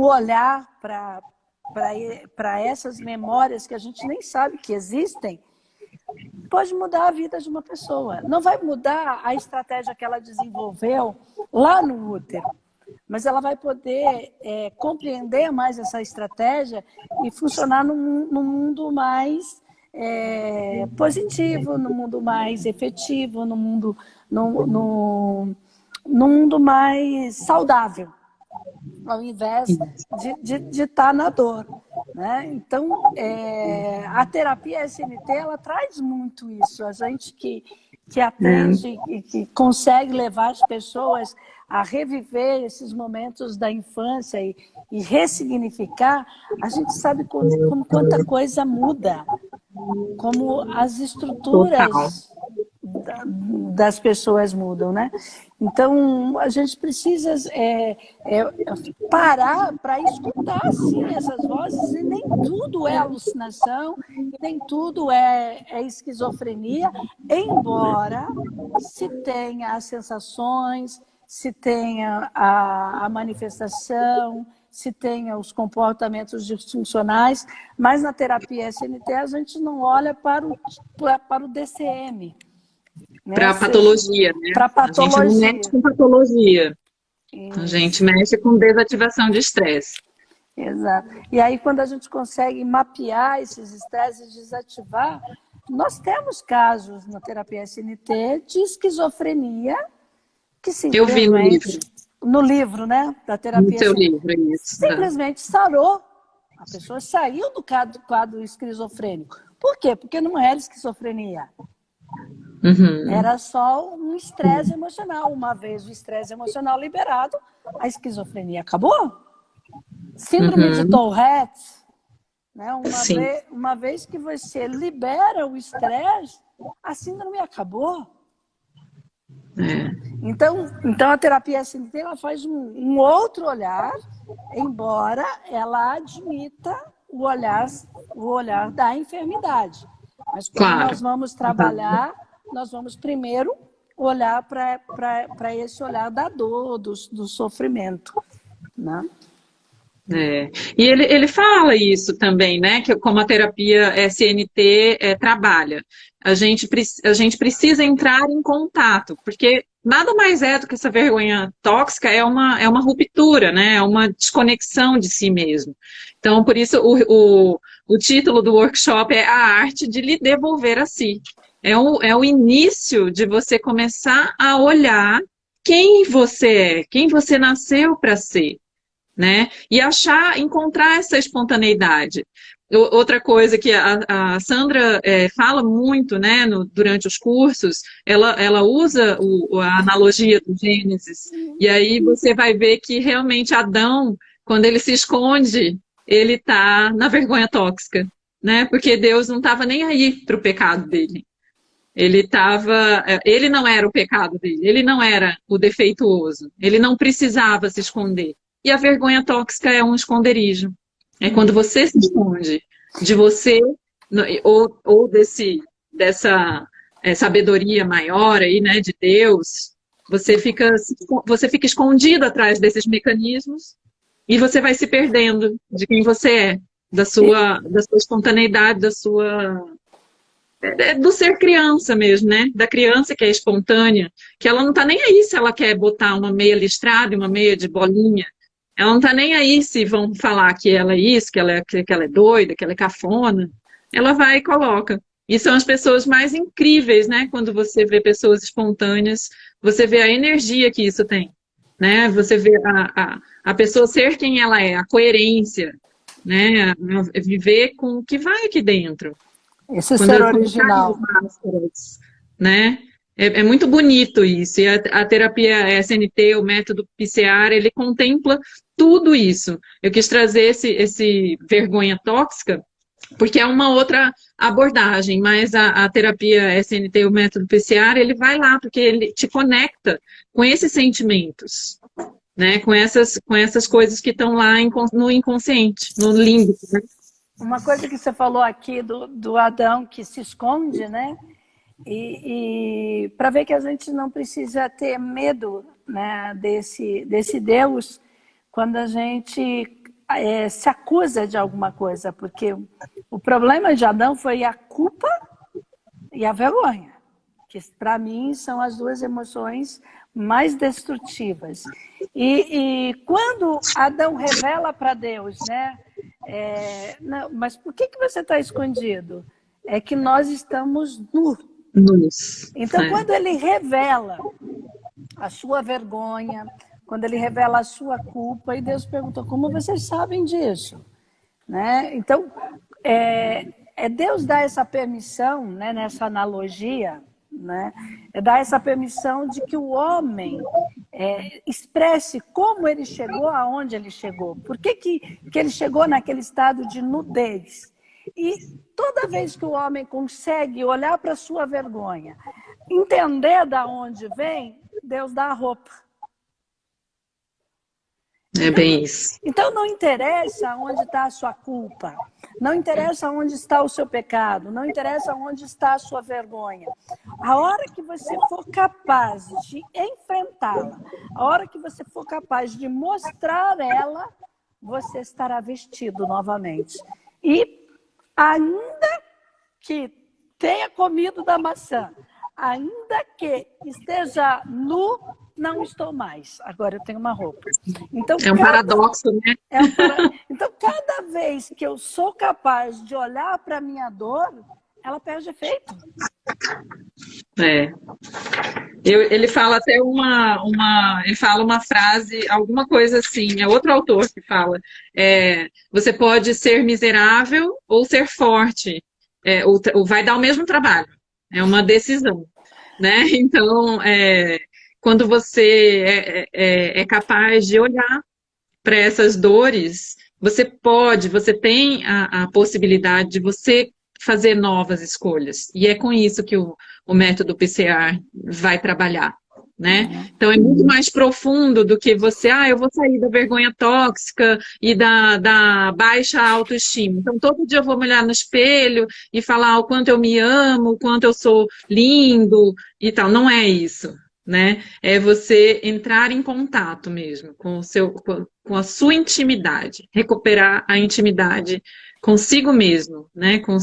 olhar para essas memórias que a gente nem sabe que existem, pode mudar a vida de uma pessoa. Não vai mudar a estratégia que ela desenvolveu lá no útero, mas ela vai poder compreender mais essa estratégia e funcionar num mundo mais positivo, num mundo mais efetivo, num mundo mais saudável, ao invés de estar na dor. Né? Então, a terapia SNT, ela traz muito isso. A gente que aprende e que consegue levar as pessoas a reviver esses momentos da infância e ressignificar, a gente sabe como quanta coisa muda, como as estruturas das pessoas mudam, né? Então, a gente precisa parar para escutar, sim, essas vozes, e nem tudo é alucinação, nem tudo é esquizofrenia, embora se tenha as sensações, se tenha a manifestação, se tenha os comportamentos disfuncionais, mas na terapia SNT a gente não olha para o DCM. Né? Para a patologia, né? Para patologia. A gente não mexe com patologia. Isso. A gente mexe com desativação de estresse. Exato. E aí, quando a gente consegue mapear esses estresses e desativar, nós temos casos na terapia SNT de esquizofrenia que simplesmente... Eu vi no livro. No livro, né? Da terapia no seu SNT. Livro, isso. Simplesmente sarou. A pessoa saiu do quadro esquizofrênico. Por quê? Porque não era esquizofrenia. Uhum. Era só um estresse emocional. Uma vez o estresse emocional liberado, a esquizofrenia acabou. Síndrome de Tourette, né? Uma vez que você libera o estresse, a síndrome acabou. Então a terapia SNT, ela faz um outro olhar, embora ela admita o olhar da enfermidade. Mas quando nós vamos trabalhar, nós vamos primeiro olhar para esse olhar da dor, do sofrimento. Né? E ele fala isso também, né? Que como a terapia SNT trabalha. A gente precisa entrar em contato, porque nada mais é do que essa vergonha tóxica, é uma ruptura, né? É uma desconexão de si mesmo. Então, por isso, o título do workshop é A Arte de Lhe Devolver a Si. É o início de você começar a olhar quem você é, quem você nasceu para ser, né? E encontrar essa espontaneidade. Outra coisa que a Sandra fala muito, né, durante os cursos, ela usa a analogia do Gênesis, e aí você vai ver que realmente Adão, quando ele se esconde ele está na vergonha tóxica, né? Porque Deus não estava nem aí para o pecado dele. Ele não era o pecado dele, ele não era o defeituoso, ele não precisava se esconder. E a vergonha tóxica é um esconderijo. É quando você se esconde de você ou dessa sabedoria maior aí, né, de Deus, você fica escondido atrás desses mecanismos e você vai se perdendo de quem você é, da sua espontaneidade, do ser criança mesmo, né? Da criança que é espontânea, que ela não tá nem aí se ela quer botar uma meia listrada e uma meia de bolinha. Ela não tá nem aí se vão falar que ela é isso, que ela é doida, que ela é cafona. Ela vai e coloca. E são as pessoas mais incríveis, né? Quando você vê pessoas espontâneas, você vê a energia que isso tem, né? Você vê a pessoa ser quem ela é, a coerência, né? Viver com o que vai aqui dentro. Esse Quando ser eu colocar as original. máscaras, né? É muito bonito isso. E a terapia SNT, o método PCR, ele contempla tudo isso. Eu quis trazer esse vergonha tóxica, porque é uma outra abordagem, mas a terapia SNT, o método PCR, ele vai lá, porque ele te conecta com esses sentimentos, né? Com essas coisas que estão lá no inconsciente, no limbo, né? Uma coisa que você falou aqui do Adão que se esconde, né? E para ver que a gente não precisa ter medo, né, desse Deus quando a gente se acusa de alguma coisa, porque o problema de Adão foi a culpa e a vergonha, que para mim são as duas emoções mais destrutivas. E quando Adão revela para Deus, né? Não, mas por que você está escondido? É que nós estamos nus. Luz. Então, quando ele revela a sua vergonha, quando ele revela a sua culpa, e Deus perguntou, como vocês sabem disso? Né? Então, Deus dá essa permissão, né, nessa analogia, né, dar essa permissão de que o homem expresse como ele chegou aonde ele chegou. Por que ele chegou naquele estado de nudez? E toda vez que o homem consegue olhar para a sua vergonha, entender de onde vem, Deus dá a roupa. É bem isso. Então não interessa onde está a sua culpa, não interessa onde está o seu pecado, não interessa onde está a sua vergonha. A hora que você for capaz de enfrentá-la, a hora que você for capaz de mostrar ela, você estará vestido novamente. E ainda que tenha comido da maçã, ainda que esteja nu, não estou mais. Agora eu tenho uma roupa. Então, é um paradoxo, né? Então, cada vez que eu sou capaz de olhar para a minha dor, ela perde efeito. Ele fala até ele fala uma frase, alguma coisa assim, é outro autor que fala, você pode ser miserável ou ser forte, vai dar o mesmo trabalho, é uma decisão, né? Então, quando você é capaz de olhar para essas dores, você tem a possibilidade de você fazer novas escolhas. E é com isso que o método PCR vai trabalhar, né? Então é muito mais profundo do que eu vou sair da vergonha tóxica e da baixa autoestima. Então todo dia eu vou me olhar no espelho e falar o quanto eu me amo, o quanto eu sou lindo e tal. Não é isso, né? É você entrar em contato mesmo com a sua intimidade, recuperar a intimidade consigo mesmo, né? Com o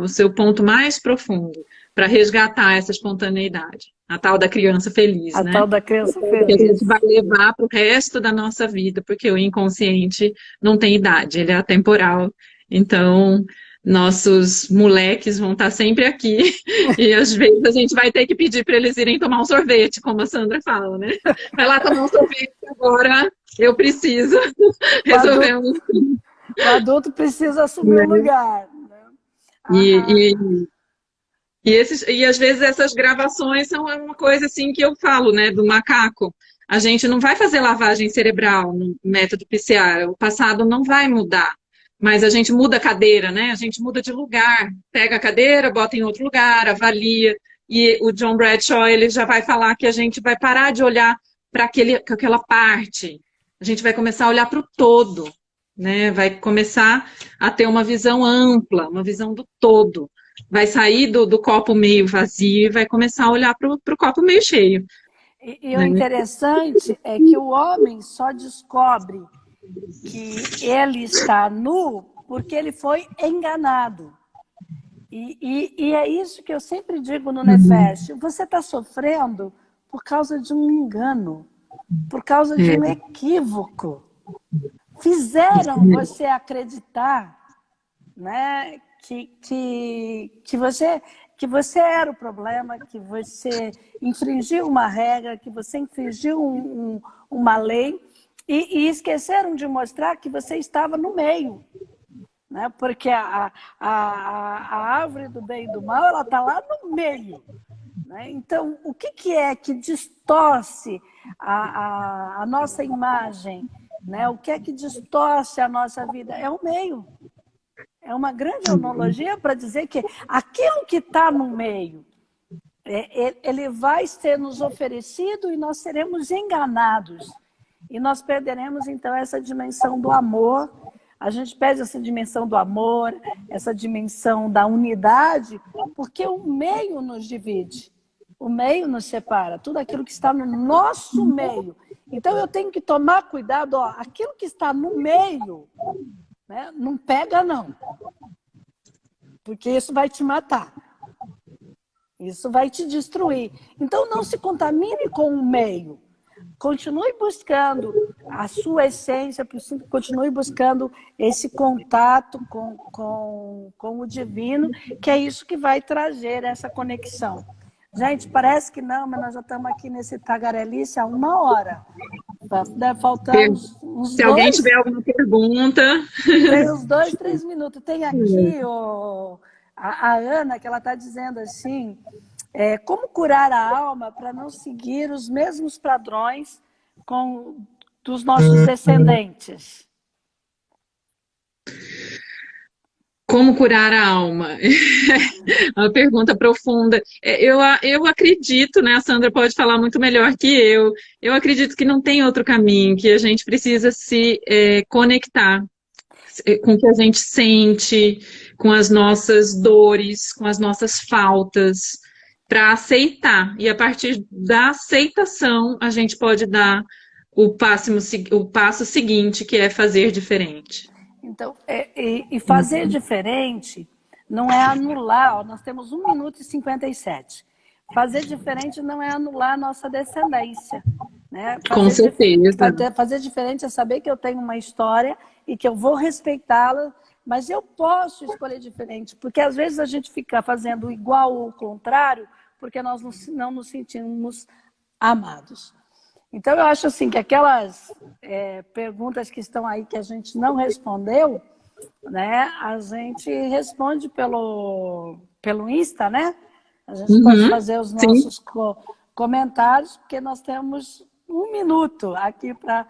seu ponto mais profundo, para resgatar essa espontaneidade, a tal da criança feliz, A né? tal da criança Que a feliz. gente vai levar para o resto da nossa vida, porque o inconsciente não tem idade, ele é atemporal. Então, nossos moleques vão estar sempre aqui e às vezes a gente vai ter que pedir para eles irem tomar um sorvete, como a Sandra fala, né? Vai lá tomar um sorvete agora, eu preciso resolver O adulto precisa assumir o lugar. Né? E às vezes essas gravações são uma coisa assim que eu falo, né, do macaco. A gente não vai fazer lavagem cerebral no método PCR, o passado não vai mudar. Mas a gente muda a cadeira, né? A gente muda de lugar. Pega a cadeira, bota em outro lugar, avalia. E o John Bradshaw, ele já vai falar que a gente vai parar de olhar para aquela parte. A gente vai começar a olhar para o todo, né? Vai começar a ter uma visão ampla, uma visão do todo. Vai sair do copo meio vazio e vai começar a olhar para o copo meio cheio. E o interessante é que o homem só descobre que ele está nu porque ele foi enganado. E é isso que eu sempre digo no Nefesh. Você está sofrendo por causa de um engano, por causa de um equívoco. Fizeram você acreditar, né, que você era o problema, que você infringiu uma regra, que você infringiu uma lei, e esqueceram de mostrar que você estava no meio. Né? Porque a árvore do bem e do mal, ela está lá no meio. Né? Então, o que é que distorce a nossa imagem? Né? O que é que distorce a nossa vida? É o meio. É uma grande analogia para dizer que aquilo que está no meio, ele vai ser nos oferecido e nós seremos enganados. E nós perderemos, então, essa dimensão do amor. A gente perde essa dimensão do amor, essa dimensão da unidade, porque o meio nos divide, o meio nos separa, tudo aquilo que está no nosso meio. Então, eu tenho que tomar cuidado, aquilo que está no meio, né, não pega não, porque isso vai te matar, isso vai te destruir. Então, não se contamine com o meio. Continue buscando a sua essência, continue buscando esse contato com o divino, que é isso que vai trazer essa conexão. Gente, parece que não, mas nós já estamos aqui nesse tagarelice há 1 hora. Deve faltar uns Se alguém tiver alguma pergunta... Tem uns 2, 3 minutos. Tem aqui a Ana, que ela está dizendo assim... como curar a alma para não seguir os mesmos padrões dos nossos descendentes? Como curar a alma? É uma pergunta profunda. Eu acredito, né? A Sandra pode falar muito melhor que eu. Eu acredito que não tem outro caminho, que a gente precisa se conectar com o que a gente sente, com as nossas dores, com as nossas faltas, para aceitar. E a partir da aceitação, a gente pode dar o passo seguinte, que é fazer diferente. Então, fazer diferente não é anular, nós temos 1 minuto e 57. Fazer diferente não é anular a nossa descendência. Né? Com certeza. Fazer diferente é saber que eu tenho uma história e que eu vou respeitá-la, mas eu posso escolher diferente, porque às vezes a gente fica fazendo igual ou o contrário, porque nós não nos sentimos amados. Então, eu acho assim que aquelas perguntas que estão aí que a gente não respondeu, né, a gente responde pelo Insta, né? A gente pode fazer os nossos comentários, porque nós temos 1 minuto aqui para...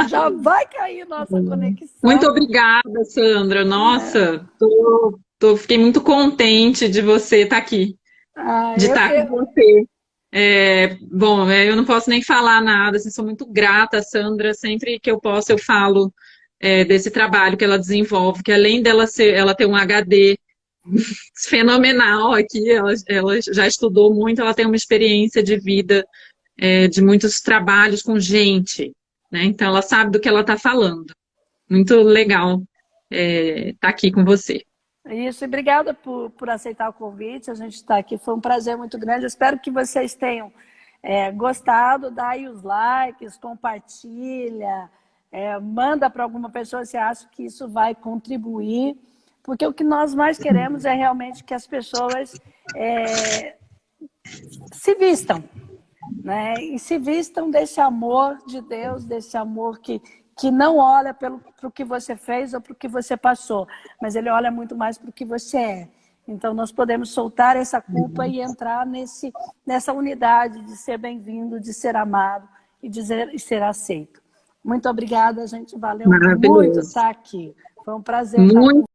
Já vai cair nossa conexão. Muito obrigada, Sandra. Nossa, fiquei muito contente de você estar aqui, de estar com você. Bom, eu não posso nem falar nada, assim, sou muito grata, Sandra, sempre que eu posso eu falo desse trabalho que ela desenvolve, que além ela ter um HD fenomenal aqui, ela já estudou muito, ela tem uma experiência de vida, de muitos trabalhos com gente, né? Então ela sabe do que ela está falando. Muito legal estar aqui com você. Isso, e obrigada por aceitar o convite, a gente está aqui, foi um prazer muito grande, eu espero que vocês tenham gostado, dá aí os likes, compartilha, manda para alguma pessoa se acha que isso vai contribuir, porque o que nós mais queremos é realmente que as pessoas se vistam, né? E se vistam desse amor de Deus, desse amor que não olha para o que você fez ou para o que você passou, mas ele olha muito mais para o que você é. Então, nós podemos soltar essa culpa e entrar nessa unidade de ser bem-vindo, de ser amado e ser aceito. Muito obrigada, gente. Valeu muito Maravilhoso. estar aqui. Foi um prazer estar Muito com